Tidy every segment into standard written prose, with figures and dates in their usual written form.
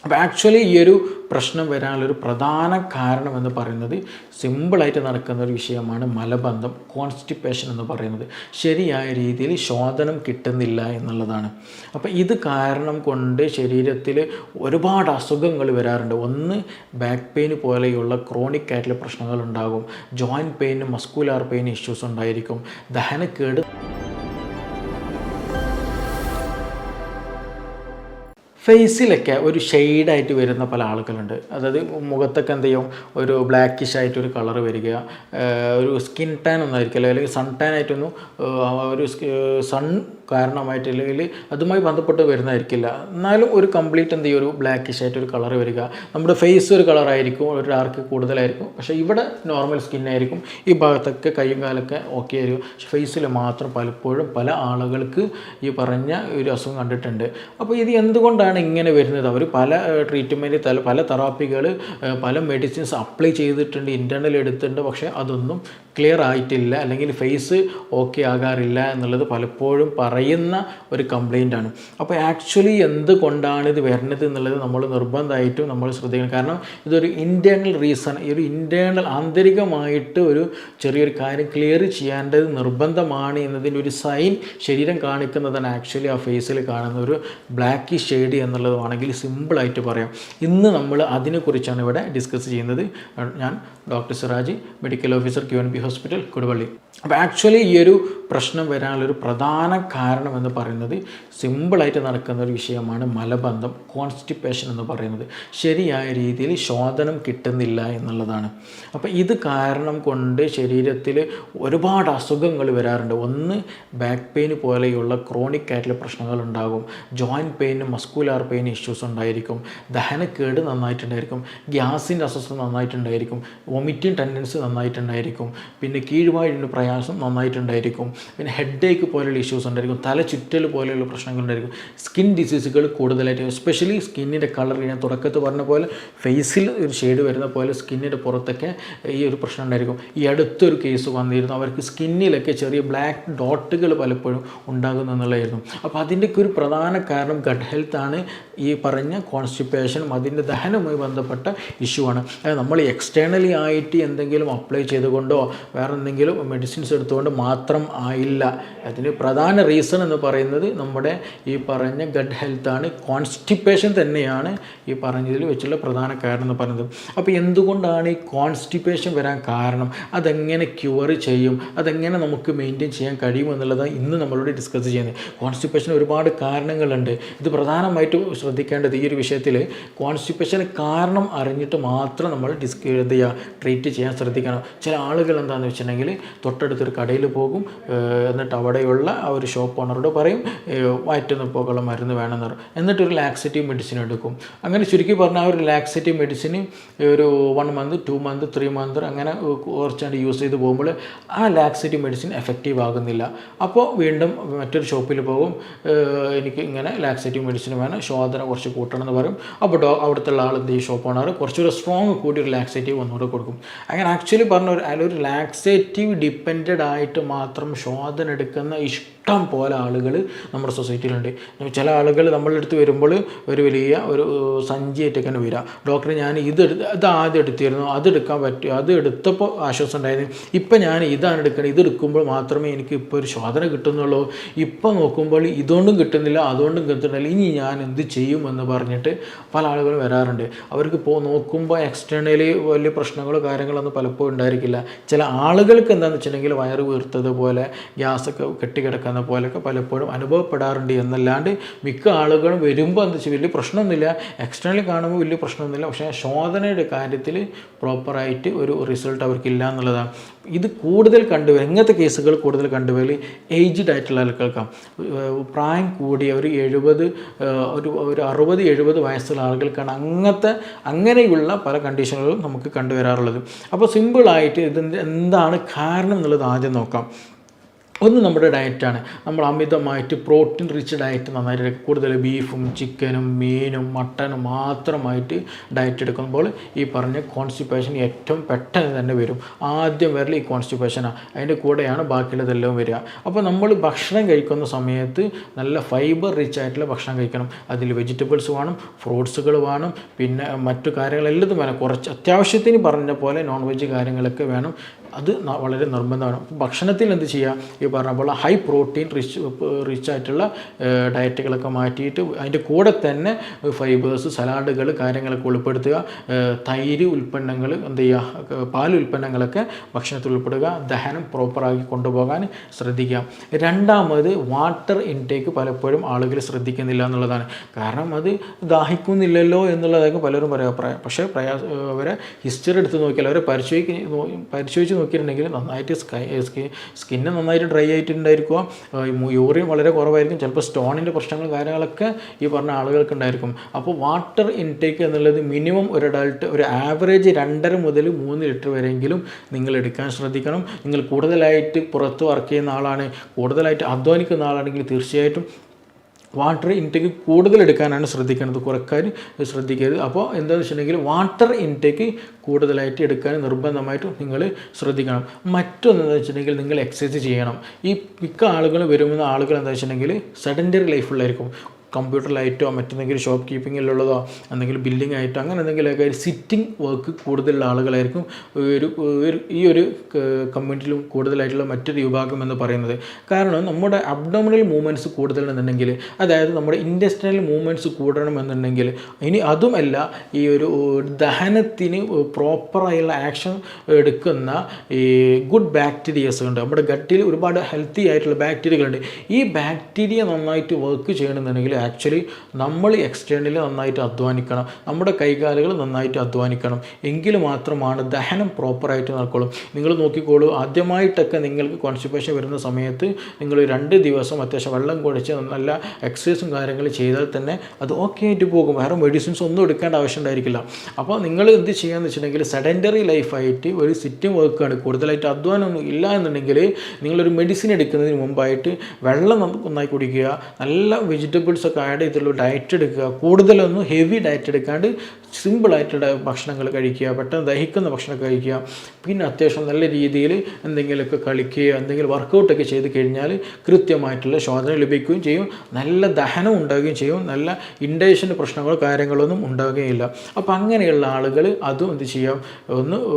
അപ്പോൾ ആക്ച്വലി ഈ ഒരു പ്രശ്നം വരാനുള്ളൊരു പ്രധാന കാരണം എന്ന് പറയുന്നത് സിമ്പിളായിട്ട് നടക്കുന്ന ഒരു വിഷയമാണ് മലബന്ധം, കോൺസ്റ്റിപ്പേഷൻ എന്ന് പറയുന്നത്. ശരിയായ രീതിയിൽ ശോധനം കിട്ടുന്നില്ല എന്നുള്ളതാണ്. അപ്പോൾ ഇത് കാരണം കൊണ്ട് ശരീരത്തിൽ ഒരുപാട് അസുഖങ്ങൾ വരാറുണ്ട്. ഒന്ന്, ബാക്ക് പെയിൻ പോലെയുള്ള ക്രോണിക് ആയിട്ടുള്ള പ്രശ്നങ്ങൾ ഉണ്ടാകും. Joint pain, muscular pain issues ഉണ്ടായിരിക്കും. ദഹനക്കേട്, ഫേസിലൊക്കെ ഒരു ഷെയ്ഡായിട്ട് വരുന്ന പല ആളുകളുണ്ട്. അതായത് മുഖത്തൊക്കെ എന്ത് ചെയ്യും, ഒരു ബ്ലാക്കിഷ് ആയിട്ടൊരു കളർ വരിക, ഒരു സ്കിൻ ടാൻ ഒന്നും ആയിരിക്കില്ല, അല്ലെങ്കിൽ സൺ ടാൻ ആയിട്ടൊന്നും ഒരു സൺ കാരണമായിട്ട് അല്ലെങ്കിൽ അതുമായി ബന്ധപ്പെട്ട് വരുന്നതായിരിക്കില്ല. എന്നാലും ഒരു കംപ്ലീറ്റ് എന്ത് ചെയ്യും, ഒരു ബ്ലാക്കിഷ് ആയിട്ടൊരു കളർ വരിക. നമ്മുടെ ഫേസ് ഒരു കളറായിരിക്കും, ഒരു ഡാർക്ക് കൂടുതലായിരിക്കും, പക്ഷേ ഇവിടെ നോർമൽ സ്കിന്നായിരിക്കും. ഈ ഭാഗത്തൊക്കെ കൈയും കാലൊക്കെ ഓക്കെ ആയിരിക്കും. പക്ഷേ ഫേസിൽ മാത്രം പലപ്പോഴും പല ആളുകൾക്ക് ഈ പറഞ്ഞ ഒരു അസുഖം കണ്ടിട്ടുണ്ട്. അപ്പോൾ ഇത് എന്തുകൊണ്ടാണ് ഇങ്ങനെ വരുന്നത്? അവർ പല ട്രീറ്റ്മെൻറ്റ്, പല തെറാപ്പികൾ, പല മെഡിസിൻസ് അപ്ലൈ ചെയ്തിട്ടുണ്ട്, ഇൻറ്റേർണൽ എടുത്തിട്ടുണ്ട്, പക്ഷേ അതൊന്നും ക്ലിയർ ആയിട്ടില്ല, അല്ലെങ്കിൽ ഫേസ് ഓക്കെ ആകാറില്ല എന്നുള്ളത് പലപ്പോഴും പറയുന്ന ഒരു കംപ്ലൈൻ്റാണ്. അപ്പോൾ ആക്ച്വലി എന്തുകൊണ്ടാണ് ഇത് വരുന്നത് എന്നുള്ളത് നമ്മൾ നിർബന്ധമായിട്ടും നമ്മൾ ശ്രദ്ധിക്കണം. കാരണം ഇതൊരു ഇൻറ്റേർണൽ റീസൺ, ഈ ഒരു ഇൻറ്റേർണൽ ആന്തരികമായിട്ട് ഒരു ചെറിയൊരു കാര്യം ക്ലിയർ ചെയ്യേണ്ടത് നിർബന്ധമാണ് എന്നതിൻ്റെ ഒരു സൈൻ ശരീരം കാണിക്കുന്നതാണ് ആക്ച്വലി ആ ഫേസിൽ കാണുന്ന ഒരു ബ്ലാക്ക് ഷെയ്ഡ് എന്നുള്ളതാണെങ്കിൽ സിമ്പിളായിട്ട് പറയാം. ഇന്ന് നമ്മൾ അതിനെക്കുറിച്ചാണ് ഇവിടെ ഡിസ്കസ് ചെയ്യുന്നത്. ഞാൻ doctor Siraj, medical officer QNB hospital, Koduvally. അപ്പോൾ ആക്ച്വലി ഈ ഒരു പ്രശ്നം വരാനുള്ളൊരു പ്രധാന കാരണം എന്ന് പറയുന്നത് സിമ്പിളായിട്ട് നടക്കുന്ന ഒരു വിഷയമാണ് മലബന്ധം, കോൺസ്റ്റിപ്പേഷൻ എന്ന് പറയുന്നത്. ശരിയായ രീതിയിൽ ശോധനം കിട്ടുന്നില്ല എന്നുള്ളതാണ്. അപ്പോൾ ഇത് കാരണം കൊണ്ട് ശരീരത്തിൽ ഒരുപാട് അസുഖങ്ങൾ വരാറുണ്ട്. ഒന്ന്, ബാക്ക് പെയിൻ പോലെയുള്ള ക്രോണിക് ആയിട്ടുള്ള പ്രശ്നങ്ങൾ ഉണ്ടാകും. Joint pain, muscular pain issues ഉണ്ടായിരിക്കും. ദഹനക്കേട് നന്നായിട്ടുണ്ടായിരിക്കും. ഗ്യാസിൻ്റെ അസ്വസ്ഥത നന്നായിട്ടുണ്ടായിരിക്കും. Vomiting tendency നന്നായിട്ടുണ്ടായിരിക്കും. പിന്നെ കീഴ്വാഴിൻ്റെ പ്രയാസം നന്നായിട്ടുണ്ടായിരിക്കും. പിന്നെ ഹെഡ് ഏക്ക് പോലെയുള്ള ഇഷ്യൂസ് ഉണ്ടായിരിക്കും. തല ചുറ്റൽ പോലെയുള്ള പ്രശ്നങ്ങളുണ്ടായിരിക്കും. സ്കിൻ ഡിസീസുകൾ കൂടുതലായിട്ട്, എസ്പെഷ്യലി സ്കിന്നിൻ്റെ കളർ, ഞാൻ തുടക്കത്തിൽ പറഞ്ഞ പോലെ ഫേസിൽ ഒരു ഷെയ്ഡ് വരുന്ന പോലെ സ്കിന്നിൻ്റെ പുറത്തൊക്കെ ഈ ഒരു പ്രശ്നം ഉണ്ടായിരിക്കും. ഈ അടുത്തൊരു കേസ് വന്നിരുന്നു, അവർക്ക് സ്കിന്നിലൊക്കെ ചെറിയ ബ്ലാക്ക് ഡോട്ടുകൾ പലപ്പോഴും ഉണ്ടാകുന്നു എന്നുള്ളതായിരുന്നു. അപ്പോൾ അതിൻ്റെയൊക്കെ ഒരു പ്രധാന കാരണം ഗട്ട് ഹെൽത്ത് ആണ്. ഈ പറഞ്ഞ കോൺസ്റ്റിപ്പേഷനും അതിൻ്റെ ദഹനവുമായി ബന്ധപ്പെട്ട ഇഷ്യൂ ആണ്. നമ്മൾ എക്സ്റ്റേണലി ആയിട്ട് എന്തെങ്കിലും അപ്ലൈ ചെയ്തുകൊണ്ടോ വേറെ എന്തെങ്കിലും മെഡിസിൻസ് എടുത്തുകൊണ്ട് മാത്രം ആയില്ല. അതിന് പ്രധാന റീസൺ എന്ന് പറയുന്നത് നമ്മുടെ ഈ പറഞ്ഞ ഗട്ട് ഹെൽത്താണ്. കോൺസ്റ്റിപ്പേഷൻ തന്നെയാണ് ഈ പറഞ്ഞതിൽ വെച്ചുള്ള പ്രധാന കാരണം എന്ന് പറയുന്നത്. അപ്പോൾ എന്തുകൊണ്ടാണ് ഈ കോൺസ്റ്റിപ്പേഷൻ വരാൻ കാരണം, അതെങ്ങനെ ക്യൂർ ചെയ്യും, അതെങ്ങനെ നമുക്ക് മെയിൻറ്റെയിൻ ചെയ്യാൻ കഴിയും എന്നുള്ളതാണ് ഇന്ന് നമ്മളോട് ഡിസ്കസ് ചെയ്യുന്നത്. കോൺസ്റ്റിപ്പേഷന് ഒരുപാട് കാരണങ്ങളുണ്ട്. ഇത് പ്രധാനമായിട്ടും ശ്രദ്ധിക്കേണ്ടത് ഈ ഒരു വിഷയത്തിൽ കോൺസ്റ്റിപ്പേഷന് കാരണം അറിഞ്ഞിട്ട് മാത്രം നമ്മൾ ട്രീറ്റ് ചെയ്യാൻ ശ്രദ്ധിക്കണം. ചില ആളുകൾ എന്താണെന്ന് വെച്ചിട്ടുണ്ടെങ്കിൽ തൊട്ടടുത്തൊരു കടയിൽ പോകും, എന്നിട്ട് അവിടെയുള്ള ആ ഒരു ഷോപ്പ് ഓണറോട് പറയും വയറ്റുനിപ്പോക്കുള്ള മരുന്ന് വേണമെന്ന് പറയും. എന്നിട്ടൊരു ലാക്സേറ്റീവ് മെഡിസിൻ എടുക്കും. അങ്ങനെ ചുരുക്കി പറഞ്ഞാൽ ആ ഒരു ലാക്സേറ്റീവ് മെഡിസിന് ഒരു 1 മന്ത് 2 മന്ത് 3 മന്ത് അങ്ങനെ കുറച്ചാണ്ട് യൂസ് ചെയ്ത് പോകുമ്പോൾ ആ ലാക്സേറ്റീവ് മെഡിസിൻ എഫക്റ്റീവ് ആകുന്നില്ല. അപ്പോൾ വീണ്ടും മറ്റൊരു ഷോപ്പിൽ പോകും, എനിക്ക് ഇങ്ങനെ ലാക്സേറ്റീവ് മെഡിസിൻ വേണം, ശോധന കുറച്ച് കൂട്ടണം എന്ന് പറയും. അപ്പോൾ അവിടുത്തെ ആൾ എന്ത് ചെയ്യും, ഷോപ്പ് ഓണർ കുറച്ചൊരു സ്ട്രോങ് കൂടി ഒരു ലാക്സേറ്റീവ് ഒന്നുകൂടെ കൊടുക്കും. അങ്ങനെ ആക്ച്വലി പറഞ്ഞ അതിലൊരു ലാക്സേറ്റീവ് ഡിപ്പെൻഡഡ് ആയിട്ട് മാത്രം ശോധന എടുക്കുന്ന ഇഷ്ടം പോലെ ആളുകൾ നമ്മുടെ സൊസൈറ്റിയിലുണ്ട്. ചില ആളുകൾ നമ്മളുടെ അടുത്ത് വരുമ്പോൾ ഒരു വലിയ ഒരു സഞ്ചിയായിട്ടൊക്കെ തന്നെ വരിക, ഡോക്ടർ ഞാൻ ഇത് ആദ്യം എടുത്തിരുന്നു, അതെടുക്കാൻ പറ്റും, അത് എടുത്തപ്പോൾ ആശ്വാസം ഉണ്ടായിരുന്നു, ഇപ്പം ഞാൻ ഇതാണ് എടുക്കുന്നത്, ഇതെടുക്കുമ്പോൾ മാത്രമേ എനിക്ക് ഇപ്പോൾ ഒരു ശോധന കിട്ടുന്നുള്ളൂ, ഇപ്പം നോക്കുമ്പോൾ ഇതുകൊണ്ടും കിട്ടുന്നില്ല അതുകൊണ്ടും കിട്ടുന്നില്ല, ഇനി ഞാൻ എന്ത് ചെയ്യുമെന്ന് പറഞ്ഞിട്ട് പല ആളുകളും വരാറുണ്ട്. അവർക്ക് നോക്കുമ്പോൾ എക്സ്റ്റേണലി വലിയ പ്രശ്നങ്ങളോ കാര്യങ്ങളൊന്നും പലപ്പോഴും ഉണ്ടായിരിക്കില്ല. ചില ആളുകൾക്ക് എന്താണെന്ന് വെച്ചിട്ടുണ്ടെങ്കിൽ വയറ് വീർത്തതുപോലെ ഗ്യാസൊക്കെ കെട്ടിക്കിടക്കുന്ന പോലെയൊക്കെ പലപ്പോഴും അനുഭവപ്പെടാറുണ്ട്. എന്നല്ലാണ്ട് മിക്ക ആളുകളും വരുമ്പോൾ എന്താ വെച്ചാൽ വലിയ പ്രശ്നമൊന്നുമില്ല, എക്സ്റ്റേണലി കാണുമ്പോൾ വലിയ പ്രശ്നമൊന്നുമില്ല, പക്ഷേ ശോധനയുടെ കാര്യത്തിൽ പ്രോപ്പറായിട്ട് ഒരു റിസൾട്ട് അവർക്കില്ല എന്നുള്ളതാണ്. ഇത് കൂടുതൽ കണ്ടുവരും, ഇങ്ങനത്തെ കേസുകൾ കൂടുതൽ കണ്ടുവരൽ ഏജ്ഡ് ആയിട്ടുള്ള ആളുകൾക്കാണ്. പ്രായം കൂടിയ ഒരു 60-70 വയസ്സുള്ള ആളുകൾക്കാണ് അങ്ങനെയുള്ള പല കണ്ടീഷനുകളും നമുക്ക് കണ്ടുവരാറുള്ളത്. അപ്പോൾ സിമ്പിളായിട്ട് ഇതിൻ്റെ എന്താണ് കാരണം എന്നുള്ളത് ആദ്യം നോക്കാം. ഒന്ന് നമ്മുടെ ഡയറ്റാണ്. നമ്മൾ അമിതമായിട്ട് പ്രോട്ടീൻ റിച്ച് ഡയറ്റ് നന്നായിട്ട് കൂടുതൽ ബീഫും ചിക്കനും മീനും മട്ടനും മാത്രമായിട്ട് ഡയറ്റ് എടുക്കുമ്പോൾ ഈ പറഞ്ഞ കോൺസ്റ്റിപ്പേഷൻ ഏറ്റവും പെട്ടെന്ന് തന്നെ വരും. ആദ്യം വരൽ ഈ കോൺസ്റ്റിപ്പേഷനാണ്, അതിൻ്റെ കൂടെയാണ് ബാക്കിയുള്ളതെല്ലാം വരിക. അപ്പോൾ നമ്മൾ ഭക്ഷണം കഴിക്കുന്ന സമയത്ത് നല്ല ഫൈബർ റിച്ച് ആയിട്ടുള്ള ഭക്ഷണം കഴിക്കണം. അതിൽ വെജിറ്റബിൾസ് വേണം, ഫ്രൂട്ട്സുകൾ വേണം, പിന്നെ മറ്റു കാര്യങ്ങളെല്ലാം വേണം. കുറച്ച് അത്യാവശ്യത്തിന് പറഞ്ഞ പോലെ നോൺ വെജ് കാര്യങ്ങളൊക്കെ വേണം. അത് വളരെ നിർബന്ധമാണ്. ഭക്ഷണത്തിൽ എന്ത് ചെയ്യുക, ഈ പറഞ്ഞ പോലെ ഹൈ പ്രോട്ടീൻ റിച്ച് ആയിട്ടുള്ള ഡയറ്റുകളൊക്കെ മാറ്റിയിട്ട് അതിൻ്റെ കൂടെ തന്നെ ഫൈബേഴ്സ്, സലാഡുകൾ കാര്യങ്ങളൊക്കെ ഉൾപ്പെടുത്തുക. തൈര് ഉൽപ്പന്നങ്ങൾ എന്ത് ചെയ്യുക, പാൽ ഉൽപ്പന്നങ്ങളൊക്കെ ഭക്ഷണത്തിൽ ഉൾപ്പെടുക. ദഹനം പ്രോപ്പറാക്കി കൊണ്ടുപോകാൻ ശ്രദ്ധിക്കുക. രണ്ടാമത് വാട്ടർ ഇൻടേക്ക് പലപ്പോഴും ആളുകൾ ശ്രദ്ധിക്കുന്നില്ല എന്നുള്ളതാണ്. കാരണം അത് ദാഹിക്കുന്നില്ലല്ലോ എന്നുള്ളതൊക്കെ പലരും പറയാം. പക്ഷേ അവരെ ഹിസ്റ്ററി എടുത്ത് നോക്കിയാൽ, അവരെ പരിശോധിച്ച് നോക്കിയിട്ടുണ്ടെങ്കിൽ നന്നായിട്ട് സ്കിന്ന് നന്നായിട്ട് ഡ്രൈ ആയിട്ടുണ്ടായിരിക്കുക, യൂറിൻ വളരെ കുറവായിരിക്കും, ചിലപ്പോൾ സ്റ്റോണിൻ്റെ പ്രശ്നങ്ങളും കാര്യങ്ങളൊക്കെ ഈ പറഞ്ഞ ആളുകൾക്ക് ഉണ്ടായിരിക്കും. അപ്പോൾ വാട്ടർ ഇൻടേക്ക് എന്നുള്ളത് മിനിമം ഒരു അഡൾട്ട് ഒരു ആവറേജ് 2.5 മുതൽ 3 ലിറ്റർ വരെയെങ്കിലും നിങ്ങൾ എടുക്കാൻ ശ്രദ്ധിക്കണം. നിങ്ങൾ കൂടുതലായിട്ട് പുറത്ത് വർക്ക് ചെയ്യുന്ന ആളാണ്, കൂടുതലായിട്ട് അധ്വാനിക്കുന്ന ആളാണെങ്കിൽ തീർച്ചയായിട്ടും വാട്ടർ ഇൻടേക്ക് കൂടുതൽ എടുക്കാനാണ് ശ്രദ്ധിക്കേണ്ടത്, കുറയ്ക്കാൻ ശ്രദ്ധിക്കരുത്. അപ്പോൾ എന്താണെന്ന് വെച്ചിട്ടുണ്ടെങ്കിൽ വാട്ടർ ഇൻടേക്ക് കൂടുതലായിട്ട് എടുക്കാൻ നിർബന്ധമായിട്ടും നിങ്ങൾ ശ്രദ്ധിക്കണം. മറ്റൊന്നെന്ന് വെച്ചിട്ടുണ്ടെങ്കിൽ നിങ്ങൾ എക്സസൈസ് ചെയ്യണം. ഈ മിക്ക ആളുകൾ വരുന്ന ആളുകൾ എന്താ വെച്ചിട്ടുണ്ടെങ്കിൽ സെഡൻറ്ററി ലൈഫുള്ളായിരിക്കും. കമ്പ്യൂട്ടറിലായിട്ടോ മറ്റെന്തെങ്കിലും ഷോപ്പ് കീപ്പിങ്ങിലുള്ളതോ എന്തെങ്കിലും ബില്ലിംഗ് ആയിട്ടോ അങ്ങനെ എന്തെങ്കിലുമൊക്കെ സിറ്റിംഗ് വർക്ക് കൂടുതലുള്ള ആളുകളായിരിക്കും ഈ ഒരു കമ്മ്യൂണിറ്റിയിലും കൂടുതലായിട്ടുള്ള മറ്റൊരു വിഭാഗം എന്ന് പറയുന്നത്. കാരണം നമ്മുടെ അബ്ഡോമിനൽ മൂവ്മെൻറ്റ്സ് കൂടുതലെന്നുണ്ടെങ്കിൽ, അതായത് നമ്മുടെ ഇൻറ്റെസ്റ്റൈനൽ മൂവ്മെൻറ്റ്സ് കൂടണമെന്നുണ്ടെങ്കിൽ, ഇനി അതുമല്ല ഈ ഒരു ദഹനത്തിന് പ്രോപ്പറായുള്ള ആക്ഷൻ എടുക്കുന്ന ഈ ഗുഡ് ബാക്ടീരിയസ് ഉണ്ട് നമ്മുടെ ഗട്ടിൽ. ഒരുപാട് ഹെൽത്തി ആയിട്ടുള്ള ബാക്ടീരിയകളുണ്ട്. ഈ ബാക്ടീരിയ നന്നായിട്ട് വർക്ക് ചെയ്യണമെന്നുണ്ടെങ്കിൽ ആക്ച്വലി നമ്മൾ എക്സ്റ്റേണലി നന്നായിട്ട് അധ്വാനിക്കണം, നമ്മുടെ കൈകാലുകൾ നന്നായിട്ട് അധ്വാനിക്കണം. എങ്കിൽ മാത്രമാണ് ദഹനം പ്രോപ്പറായിട്ട് നടക്കുള്ളൂ. നിങ്ങൾ നോക്കിക്കോളൂ, ആദ്യമായിട്ടൊക്കെ നിങ്ങൾക്ക് കോൺസ്റ്റിപ്പേഷൻ വരുന്ന സമയത്ത് നിങ്ങൾ 2 ദിവസം അത്യാവശ്യം വെള്ളം കുടിച്ച് നല്ല എക്സസൈസും കാര്യങ്ങളും ചെയ്താൽ തന്നെ അത് ഓക്കെ ആയിട്ട് പോകും. വേറെ മെഡിസിൻസ് ഒന്നും എടുക്കേണ്ട ആവശ്യം ഉണ്ടായിരിക്കില്ല. അപ്പോൾ നിങ്ങൾ എന്ത് ചെയ്യാന്ന് വെച്ചിട്ടുണ്ടെങ്കിൽ സെഡൻറ്ററി ലൈഫായിട്ട് ഒരു സിറ്റിംഗ് വർക്കാണ്, കൂടുതലായിട്ട് അധ്വാനമൊന്നും ഇല്ല എന്നുണ്ടെങ്കിൽ നിങ്ങളൊരു മെഡിസിൻ എടുക്കുന്നതിന് മുമ്പായിട്ട് വെള്ളം നന്നായി കുടിക്കുക, നല്ല വെജിറ്റബിൾസ് ഒക്കെ ആഡ് ചെയ്തിട്ടുള്ള ഡയറ്റ് എടുക്കുക. കൂടുതലൊന്നും ഹെവി ഡയറ്റ് എടുക്കാണ്ട് സിമ്പിളായിട്ടുള്ള ഭക്ഷണങ്ങൾ കഴിക്കുക, പെട്ടെന്ന് ദഹിക്കുന്ന ഭക്ഷണം കഴിക്കുക. പിന്നെ അത്യാവശ്യം നല്ല രീതിയിൽ എന്തെങ്കിലുമൊക്കെ കളിക്കുക, എന്തെങ്കിലും വർക്കൗട്ടൊക്കെ ചെയ്ത് കഴിഞ്ഞാൽ കൃത്യമായിട്ടുള്ള ശോധന ലഭിക്കുകയും ചെയ്യും, നല്ല ദഹനം ഉണ്ടാവുകയും ചെയ്യും, നല്ല ഇൻഡൈജഷൻ്റെ പ്രശ്നങ്ങളോ കാര്യങ്ങളൊന്നും ഉണ്ടാവുകയില്ല. അപ്പോൾ അങ്ങനെയുള്ള ആളുകൾ അതും എന്ത് ചെയ്യാം,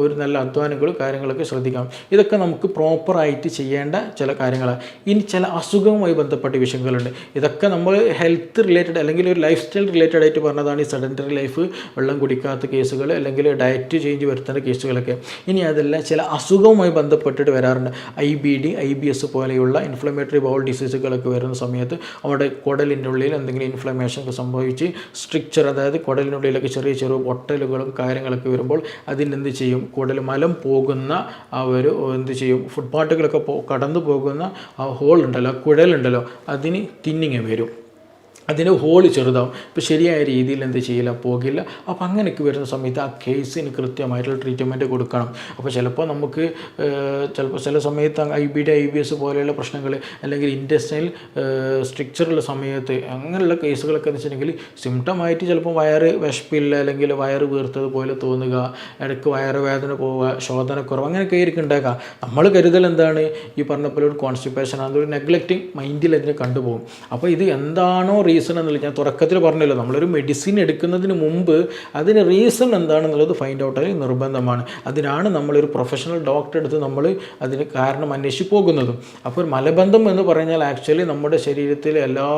ഒരു നല്ല അധ്വാനങ്ങളും കാര്യങ്ങളൊക്കെ ശ്രദ്ധിക്കാം. ഇതൊക്കെ നമുക്ക് പ്രോപ്പറായിട്ട് ചെയ്യേണ്ട ചില കാര്യങ്ങളാണ്. ഇനി ചില അസുഖവുമായി ബന്ധപ്പെട്ട വിഷയങ്ങളുണ്ട്. ഇതൊക്കെ നമ്മൾ ഹെൽത്ത് റിലേറ്റഡ് അല്ലെങ്കിൽ ഒരു ലൈഫ് സ്റ്റൈൽ റിലേറ്റഡ് ആയിട്ട് പറഞ്ഞതാണ് ഈ സെഡൻറ്ററി ലൈഫ്, വെള്ളം കുടിക്കാത്ത കേസുകൾ അല്ലെങ്കിൽ ഡയറ്റ് ചേഞ്ച് വരുത്തേണ്ട കേസുകളൊക്കെ. ഇനി അതെല്ലാം ചില അസുഖവുമായി ബന്ധപ്പെട്ടിട്ട് വരാറുണ്ട്. IBD, IBS പോലെയുള്ള ഇൻഫ്ലമേറ്ററി ബൗൾ ഡിസീസുകളൊക്കെ വരുന്ന സമയത്ത് അവിടെ കുടലിൻ്റെ ഉള്ളിൽ എന്തെങ്കിലും ഇൻഫ്ലമേഷൻ ഒക്കെ സംഭവിച്ച് സ്ട്രിക്ചർ, അതായത് കുടലിനുള്ളിലൊക്കെ ചെറിയ ചെറിയ പൊട്ടലുകളും കാര്യങ്ങളൊക്കെ വരുമ്പോൾ അതിനെന്ത് ചെയ്യും, കുടൽ മലം പോകുന്ന ആ ഒരു എന്ത് ചെയ്യും, ഫുഡ് പാർട്ടുകളൊക്കെ കടന്നു പോകുന്ന ആ ഹോൾ ഉണ്ടല്ലോ, ആ കുഴലുണ്ടല്ലോ, അതിന് തിന്നിങ് വരും, അതിൻ്റെ ഹോള് ചെറുതാവും. ഇപ്പോൾ ശരിയായ രീതിയിൽ എന്ത് ചെയ്യില്ല, പോകില്ല. അപ്പോൾ അങ്ങനെയൊക്കെ വരുന്ന സമയത്ത് ആ കേസിന് കൃത്യമായിട്ടുള്ള ട്രീറ്റ്മെൻറ്റ് കൊടുക്കണം. അപ്പോൾ ചിലപ്പോൾ നമുക്ക് ചില സമയത്ത് IBD, IBS പോലെയുള്ള പ്രശ്നങ്ങൾ അല്ലെങ്കിൽ ഇൻറ്റെസ്റ്റൈനൽ സ്ട്രക്ചറുള്ള സമയത്ത് അങ്ങനെയുള്ള കേസുകളൊക്കെ എന്ന് വെച്ചിട്ടുണ്ടെങ്കിൽ സിംറ്റമായിട്ട് ചിലപ്പോൾ വയറ് വിശപ്പില്ല അല്ലെങ്കിൽ വയറ് വീർത്തതുപോലെ തോന്നുക, ഇടയ്ക്ക് വയറ് വേദന പോവുക, ശോധനക്കുറവ്, അങ്ങനെയൊക്കെ ആയിരിക്കും ഉണ്ടാക്കുക. നമ്മൾ കരുതൽ എന്താണ്, ഈ പറഞ്ഞ പോലെ ഒരു കോൺസ്റ്റിപ്പേഷൻ, അതൊരു നെഗ്ലക്റ്റിംഗ് മൈൻഡിൽ അതിനെ കണ്ടുപോകും. അപ്പോൾ ഇത് എന്താണോ റീസൺ എന്നുള്ളത് ഞാൻ തുടക്കത്തിൽ പറഞ്ഞല്ലോ, നമ്മളൊരു മെഡിസിൻ എടുക്കുന്നതിന് മുമ്പ് അതിന് റീസൺ എന്താണെന്നുള്ളത് ഫൈൻഡ് ഔട്ട് ആയി നിർബന്ധമാണ്. അതിനാണ് നമ്മളൊരു പ്രൊഫഷണൽ ഡോക്ടറെ അടുത്ത് നമ്മൾ അതിന് കാരണം അന്വേഷിച്ച് പോകുന്നതും. അപ്പോൾ മലബന്ധം എന്ന് പറഞ്ഞാൽ ആക്ച്വലി നമ്മുടെ ശരീരത്തിലെ എല്ലാ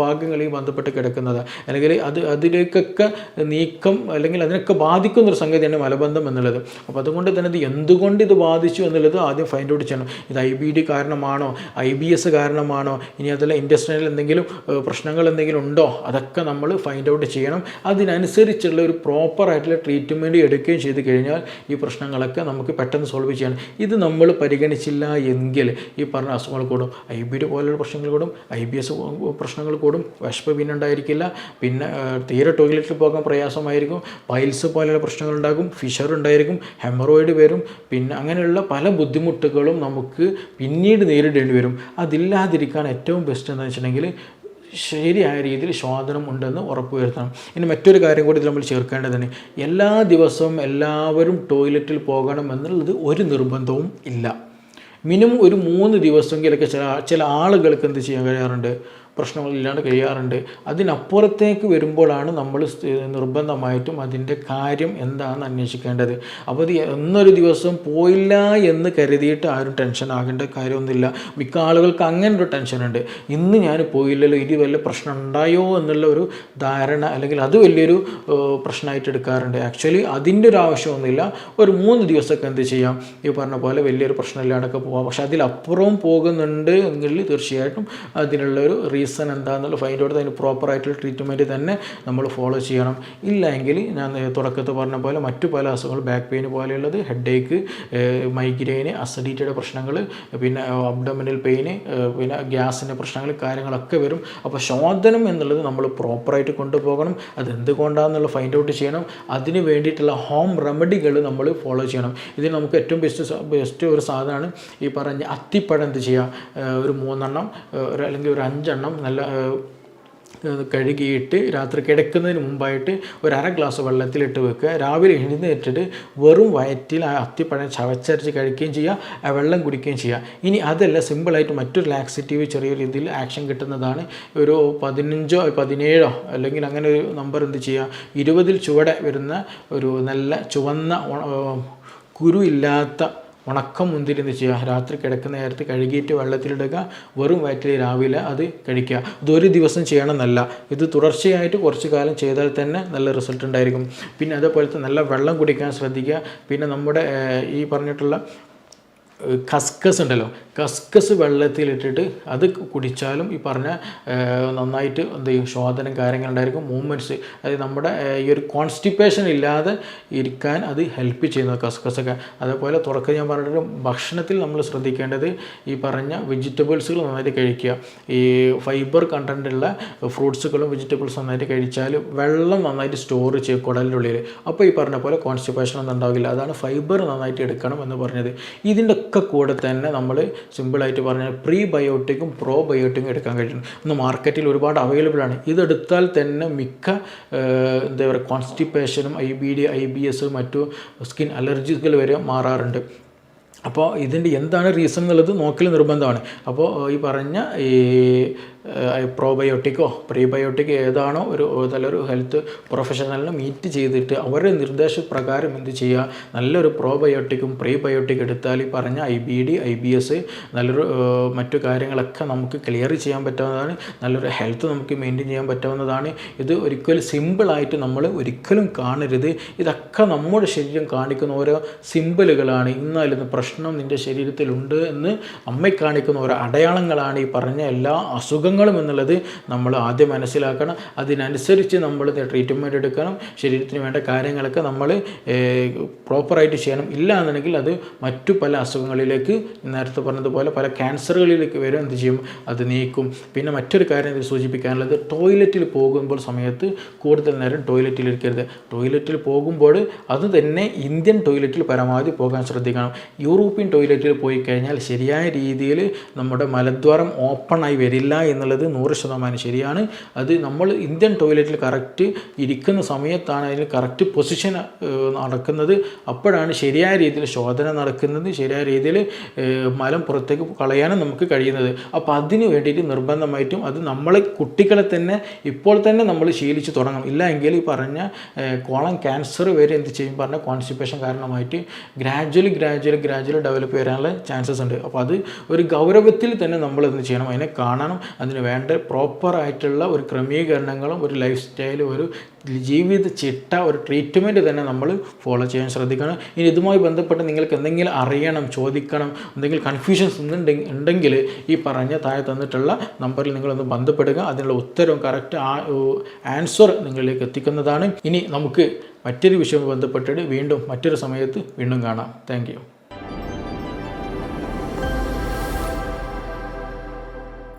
ഭാഗങ്ങളെയും ബന്ധപ്പെട്ട് കിടക്കുന്നത്, അല്ലെങ്കിൽ അതിലേക്കൊക്കെ നീക്കം അല്ലെങ്കിൽ അതിനൊക്കെ ബാധിക്കുന്നൊരു സംഗതിയാണ് മലബന്ധം എന്നുള്ളത്. അപ്പോൾ അതുകൊണ്ട് തന്നെ ഇത് എന്തുകൊണ്ട് ഇത് ബാധിച്ചു എന്നുള്ളത് ആദ്യം ഫൈൻഡ് ഔട്ട് ചെയ്യണം. ഇത് IBD കാരണമാണോ, IBS കാരണമാണോ, ഇനി അതല്ല ഇൻറ്റെസ്റ്റൈനൽ എന്തെങ്കിലും പ്രശ്നങ്ങൾ എന്തെങ്കിലും ഉണ്ടോ അതൊക്കെ നമ്മൾ ഫൈൻഡ് ഔട്ട് ചെയ്യണം. അതിനനുസരിച്ചുള്ള ഒരു പ്രോപ്പറായിട്ടുള്ള ട്രീറ്റ്മെൻറ്റ് എടുക്കുകയും ചെയ്ത് കഴിഞ്ഞാൽ ഈ പ്രശ്നങ്ങളൊക്കെ നമുക്ക് പെട്ടെന്ന് സോൾവ് ചെയ്യണം. ഇത് നമ്മൾ പരിഗണിച്ചില്ല എങ്കിൽ ഈ പറഞ്ഞ അസുഖങ്ങൾ കൂടും. IBD പോലുള്ള പ്രശ്നങ്ങൾ കൂടും, IBS പ്രശ്നങ്ങൾ കൂടും, വിശപ്പ് പിന്നെ ഉണ്ടായിരിക്കില്ല, പിന്നെ തീരെ ടോയ്ലറ്റിൽ പോകാൻ പ്രയാസമായിരിക്കും, പൈൽസ് പോലെയുള്ള പ്രശ്നങ്ങൾ ഉണ്ടാകും, ഫിഷർ ഉണ്ടായിരിക്കും, ഹെമറോയിഡ് വരും, പിന്നെ അങ്ങനെയുള്ള പല ബുദ്ധിമുട്ടുകളും നമുക്ക് പിന്നീട് നേരിടേണ്ടി വരും. അതില്ലാതിരിക്കാൻ ഏറ്റവും ബെസ്റ്റ് എന്താണെന്ന് വെച്ചിട്ടുണ്ടെങ്കിൽ ശരിയായ രീതിയിൽ ശോധനം ഉണ്ടെന്ന് ഉറപ്പുവരുത്തണം. ഇനി മറ്റൊരു കാര്യം കൂടി നമ്മൾ ചേർക്കേണ്ടതാണ്, എല്ലാ ദിവസവും എല്ലാവരും ടോയ്ലറ്റിൽ പോകണം എന്നുള്ളത് ഒരു നിർബന്ധവും ഇല്ല. മിനിമം ഒരു 3 ദിവസമെങ്കിലൊക്കെ ചില ആളുകൾക്ക് എന്ത് ചെയ്യാൻ കഴിയാറുണ്ട്, പ്രശ്നങ്ങളില്ലാണ്ട് കഴിയാറുണ്ട്. അതിനപ്പുറത്തേക്ക് വരുമ്പോഴാണ് നമ്മൾ നിർബന്ധമായിട്ടും അതിൻ്റെ കാര്യം എന്താണെന്ന് അന്വേഷിക്കേണ്ടത്. അപ്പോൾ അത് എന്നൊരു ദിവസം പോയില്ല എന്ന് കരുതിയിട്ട് ആരും ടെൻഷൻ ആകേണ്ട കാര്യമൊന്നുമില്ല. മിക്ക ആളുകൾക്ക് അങ്ങനെ ഒരു ടെൻഷനുണ്ട്, ഇന്ന് ഞാൻ പോയില്ലല്ലോ ഇനി വല്ല പ്രശ്നം ഉണ്ടായോ എന്നുള്ള ഒരു ധാരണ, അല്ലെങ്കിൽ അത് വലിയൊരു പ്രശ്നമായിട്ട് എടുക്കാറുണ്ട്. ആക്ച്വലി അതിൻ്റെ ഒരു ആവശ്യമൊന്നുമില്ല. ഒരു 3 ദിവസമൊക്കെ എന്ത് ചെയ്യാം, ഈ പറഞ്ഞ പോലെ വലിയൊരു പ്രശ്നമില്ലാണ്ടൊക്കെ പോകാം. പക്ഷെ അതിലപ്പുറവും പോകുന്നുണ്ട് എങ്കിൽ തീർച്ചയായിട്ടും അതിനുള്ളൊരു റീസൺ എന്താണെന്നുള്ള ഫൈൻഡ് ഔട്ട് അതിന് പ്രോപ്പറായിട്ടുള്ള ട്രീറ്റ്മെൻറ്റ് തന്നെ നമ്മൾ ഫോളോ ചെയ്യണം. ഇല്ലെങ്കിൽ ഞാൻ തുടക്കത്തിൽ പറഞ്ഞ പോലെ മറ്റു പല അസുഖങ്ങൾ, ബാക്ക് പെയിൻ പോലെയുള്ളത്, ഹെഡേക്ക്, മൈഗ്രെയിന്, അസിഡിറ്റിയുടെ പ്രശ്നങ്ങൾ, പിന്നെ അബ്ഡോമിനൽ പെയിന്, പിന്നെ ഗ്യാസിൻ്റെ പ്രശ്നങ്ങൾ, കാര്യങ്ങളൊക്കെ വരും. അപ്പോൾ ശോധനം എന്നുള്ളത് നമ്മൾ പ്രോപ്പറായിട്ട് കൊണ്ടുപോകണം. അതെന്തുകൊണ്ടാണെന്നുള്ള ഫൈൻഡ് ഔട്ട് ചെയ്യണം. അതിന് വേണ്ടിയിട്ടുള്ള ഹോം റെമഡികൾ നമ്മൾ ഫോളോ ചെയ്യണം. ഇതിന് നമുക്ക് ഏറ്റവും ബെസ്റ്റ് ഒരു സാധനമാണ് ഈ പറഞ്ഞ അത്തിപ്പഴം. എന്ത് ചെയ്യുക, ഒരു 3 അല്ലെങ്കിൽ ഒരു 5 നല്ല കഴുകിയിട്ട് രാത്രി കിടക്കുന്നതിന് മുമ്പായിട്ട് ഒരു അര ഗ്ലാസ് വെള്ളത്തിലിട്ട് വെക്കുക. രാവിലെ എഴുന്നേറ്റിട്ട് വെറും വയറ്റിൽ ആ അത്തിപ്പഴം ചവച്ചരച്ച് കഴിക്കുകയും ചെയ്യുക, ആ വെള്ളം കുടിക്കുകയും ചെയ്യുക. ഇനി അതല്ല, സിമ്പിളായിട്ട് മറ്റൊരു ലാക്സേറ്റീവ് ചെറിയ രീതിയിൽ ആക്ഷൻ കിട്ടുന്നതാണ്. ഒരു 15 17 അല്ലെങ്കിൽ അങ്ങനെ ഒരു നമ്പർ എന്ത് ചെയ്യുക, 20 ചുവടെ വരുന്ന ഒരു നല്ല ചുവന്ന കുരു ഇല്ലാത്ത ഉണക്കം മുന്തിരി എന്ന് ചെയ്യുക. രാത്രി കിടക്കുന്ന നേരത്ത് കഴുകിയിട്ട് വെള്ളത്തിലിടുക, വെറും വയറ്റിൽ രാവിലെ അത് കഴിക്കുക. ഇതൊരു ദിവസം ചെയ്യണമെന്നല്ല, ഇത് തുടർച്ചയായിട്ട് കുറച്ച് കാലം ചെയ്താൽ തന്നെ നല്ല റിസൾട്ട് ഉണ്ടായിരിക്കും. പിന്നെ അതേപോലത്തെ നല്ല വെള്ളം കുടിക്കാൻ ശ്രദ്ധിക്കുക. പിന്നെ നമ്മുടെ ഈ പറഞ്ഞിട്ടുള്ള കസ്കസ് ഉണ്ടല്ലോ, കസ്കസ് വെള്ളത്തിലിട്ടിട്ട് അത് കുടിച്ചാലും ഈ പറഞ്ഞ നന്നായിട്ട് എന്ത് ചെയ്യും, ശോധനം കാര്യങ്ങളുണ്ടായിരിക്കും, മൂവ്മെൻറ്റ്സ്, അതായത് നമ്മുടെ ഈ ഒരു കോൺസ്റ്റിപ്പേഷൻ ഇല്ലാതെ ഇരിക്കാൻ അത് ഹെൽപ്പ് ചെയ്യുന്നത് കസ്കസൊക്കെ. അതേപോലെ തുടക്കം ഞാൻ പറഞ്ഞിട്ട് ഭക്ഷണത്തിൽ നമ്മൾ ശ്രദ്ധിക്കേണ്ടത് ഈ പറഞ്ഞ വെജിറ്റബിൾസുകൾ നന്നായിട്ട് കഴിക്കുക. ഈ ഫൈബർ കണ്ടൻറ്റുള്ള ഫ്രൂട്ട്സുകളും വെജിറ്റബിൾസും നന്നായിട്ട് കഴിച്ചാൽ വെള്ളം നന്നായിട്ട് സ്റ്റോർ ചെയ്യും കുടലിൻ്റെ ഉള്ളിൽ. അപ്പോൾ ഈ പറഞ്ഞ പോലെ കോൺസ്റ്റിപ്പേഷൻ ഒന്നും ഉണ്ടാവില്ല. അതാണ് ഫൈബർ നന്നായിട്ട് എടുക്കണം എന്ന് പറഞ്ഞത്. ഇതിൻ്റെ ഒക്കെ കൂടെ തന്നെ നമ്മൾ സിമ്പിളായിട്ട് പറഞ്ഞാൽ പ്രീബയോട്ടിക്കും പ്രോബയോട്ടിക്കും എടുക്കാൻ കഴിയും. ഇന്ന് മാർക്കറ്റിൽ ഒരുപാട് അവൈലബിൾ ആണ്. ഇതെടുത്താൽ തന്നെ മിക്ക എന്താ പറയുക കോൺസ്റ്റിപ്പേഷനും IBD IBS മറ്റു സ്കിൻ അലർജികൾ വരെ മാറാറുണ്ട്. അപ്പോൾ ഇതിൻ്റെ എന്താണ് റീസൺ എന്നുള്ളത് നോക്കൽ നിർബന്ധമാണ്. അപ്പോൾ ഈ പറഞ്ഞ ഈ പ്രോബയോട്ടിക്കോ പ്രീബയോട്ടിക്കോ ഏതാണോ നല്ലൊരു ഹെൽത്ത് പ്രൊഫഷണലിനെ മീറ്റ് ചെയ്തിട്ട് അവരുടെ നിർദ്ദേശപ്രകാരം എന്ത് ചെയ്യുക, നല്ലൊരു പ്രോബയോട്ടിക്കും പ്രീബയോട്ടിക്കും എടുത്താൽ ഈ പറഞ്ഞ IBD IBS നല്ലൊരു മറ്റു കാര്യങ്ങളൊക്കെ നമുക്ക് ക്ലിയർ ചെയ്യാൻ പറ്റാവുന്നതാണ്. നല്ലൊരു ഹെൽത്ത് നമുക്ക് മെയിൻറ്റെയിൻ ചെയ്യാൻ പറ്റാവുന്നതാണ്. ഇത് ഒരിക്കലും സിമ്പിളായിട്ട് നമ്മൾ ഒരിക്കലും കാണരുത്. ഇതൊക്കെ നമ്മുടെ ശരീരം കാണിക്കുന്ന ഓരോ സിമ്പിളുകളാണ്. ഇന്നാലും പ്രശ്നം നിൻ്റെ ശരീരത്തിലുണ്ട് എന്ന് നമ്മെ കാണിക്കുന്ന ഓരോ അടയാളങ്ങളാണ് ഈ പറഞ്ഞ എല്ലാ അസുഖങ്ങളും എന്നുള്ളത് നമ്മൾ ആദ്യം മനസ്സിലാക്കണം. അതിനനുസരിച്ച് നമ്മൾ ട്രീറ്റ്മെൻറ്റ് എടുക്കണം. ശരീരത്തിന് വേണ്ട കാര്യങ്ങളൊക്കെ നമ്മൾ പ്രോപ്പറായിട്ട് ചെയ്യണം. ഇല്ല എന്നുണ്ടെങ്കിൽ അത് മറ്റു പല അസുഖങ്ങളിലേക്ക്, നേരത്തെ പറഞ്ഞതുപോലെ പല ക്യാൻസറുകളിലേക്ക് വരെ എന്ത് ചെയ്യും, അത് നീക്കും. പിന്നെ മറ്റൊരു കാര്യം ഇത് സൂചിപ്പിക്കാനുള്ളത്, ടോയ്ലറ്റിൽ പോകുമ്പോൾ സമയത്ത് കൂടുതൽ നേരം ടോയ്ലറ്റിൽ ഇരിക്കരുത്. ടോയ്ലറ്റിൽ പോകുമ്പോൾ അത് തന്നെ ഇന്ത്യൻ ടോയ്ലറ്റിൽ പരമാവധി പോകാൻ ശ്രദ്ധിക്കണം. യൂറോപ്യൻ ടോയ്ലറ്റിൽ പോയി കഴിഞ്ഞാൽ ശരിയായ രീതിയിൽ നമ്മുടെ മലദ്വാരം ഓപ്പണായി വരില്ല എന്നുള്ളത് 100% ശരിയാണ്. അത് നമ്മൾ ഇന്ത്യൻ ടോയ്ലറ്റിൽ കറക്റ്റ് ഇരിക്കുന്ന സമയത്താണ് അതിന് കറക്റ്റ് പൊസിഷൻ നടക്കുന്നത്. അപ്പോഴാണ് ശരിയായ രീതിയിൽ ശോധന നടക്കുന്നത്, ശരിയായ രീതിയിൽ മലം പുറത്തേക്ക് കളയാനും നമുക്ക് കഴിയുന്നത്. അപ്പോൾ അതിന് വേണ്ടിയിട്ട് നിർബന്ധമായിട്ടും അത് നമ്മളെ കുട്ടികളെ തന്നെ ഇപ്പോൾ തന്നെ നമ്മൾ ശീലിച്ച് തുടങ്ങും. ഇല്ല എങ്കിൽ ഈ പറഞ്ഞ കോളൻ ക്യാൻസർ വരെ എന്ത് ചെയ്യും പറഞ്ഞ കോൺസ്റ്റിപ്പേഷൻ കാരണമായിട്ട് ഗ്രാജ്വലി ഡെവലപ്പ് വരാനുള്ള ചാൻസസ് ഉണ്ട്. അപ്പോൾ അത് ഒരു ഗൗരവത്തിൽ തന്നെ നമ്മൾ എന്ത് ചെയ്യണം, അതിനെ കാണണം. അതിന് അതിന് വേണ്ട പ്രോപ്പറായിട്ടുള്ള ഒരു ക്രമീകരണങ്ങളും ഒരു ലൈഫ് സ്റ്റൈലും ഒരു ജീവിത ചിട്ട ഒരു ട്രീറ്റ്മെൻറ്റ് തന്നെ നമ്മൾ ഫോളോ ചെയ്യാൻ ശ്രദ്ധിക്കണം. ഇനി ഇതുമായി ബന്ധപ്പെട്ട് നിങ്ങൾക്ക് എന്തെങ്കിലും അറിയണം, ചോദിക്കണം, എന്തെങ്കിലും കൺഫ്യൂഷൻസ് ഉണ്ടെങ്കിൽ ഈ പറഞ്ഞ താഴെ തന്നിട്ടുള്ള നമ്പറിൽ നിങ്ങളൊന്ന് ബന്ധപ്പെടുക. അതിനുള്ള ഉത്തരവും കറക്റ്റ് ആൻസർ നിങ്ങളിലേക്ക് എത്തിക്കുന്നതാണ്. ഇനി നമുക്ക് മറ്റൊരു വിഷയവുമായി ബന്ധപ്പെട്ടിട്ട് വീണ്ടും മറ്റൊരു സമയത്ത് വീണ്ടും കാണാം. Thank you.